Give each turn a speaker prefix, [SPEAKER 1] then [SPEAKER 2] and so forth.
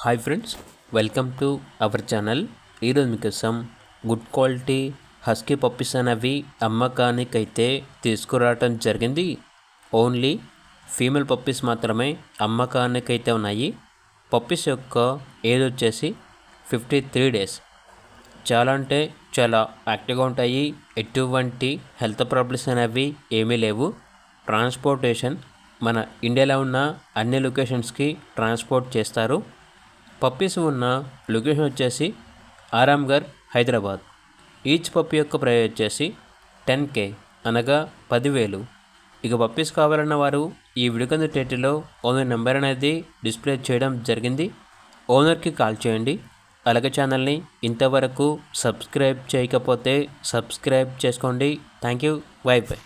[SPEAKER 1] Hi friends, welcome to our channel. ఈరోజు మీకోసం good quality husky puppies అనేవి అమ్మకానికైతే తీసుకురావటం జరిగింది. ఓన్లీ ఫీమేల్ పప్పీస్ మాత్రమే అమ్మకానికైతే ఉన్నాయి. పప్పీస్ యొక్క ఏజ్ వచ్చేసి 53 డేస్. చాలా అంటే చాలా యాక్టివ్గా ఉంటాయి. ఎటువంటి హెల్త్ ప్రాబ్లమ్స్ అనేవి ఏమీ లేవు. ట్రాన్స్పోర్టేషన్ మన ఇండియాలో ఉన్న అన్ని లొకేషన్స్కి ట్రాన్స్పోర్ట్ చేస్తారు. పప్పీస్ ఉన్న లొకేషన్ వచ్చేసి ఆరాంఘర్, హైదరాబాద్. ఈచ్ పప్పీ యొక్క ప్రైస్ వచ్చేసి 10K అనగా 10,000. ఇక పప్పీస్ కావాలన్న వారు ఈ వీడియో కింద టైటిల్లో ఓనర్ నెంబర్ అనేది డిస్ప్లే చేయడం జరిగింది. ఓనర్కి కాల్ చేయండి. అలాగే ఛానల్ని ఇంతవరకు సబ్స్క్రైబ్ చేయకపోతే సబ్స్క్రైబ్ చేసుకోండి. Thank you. By by.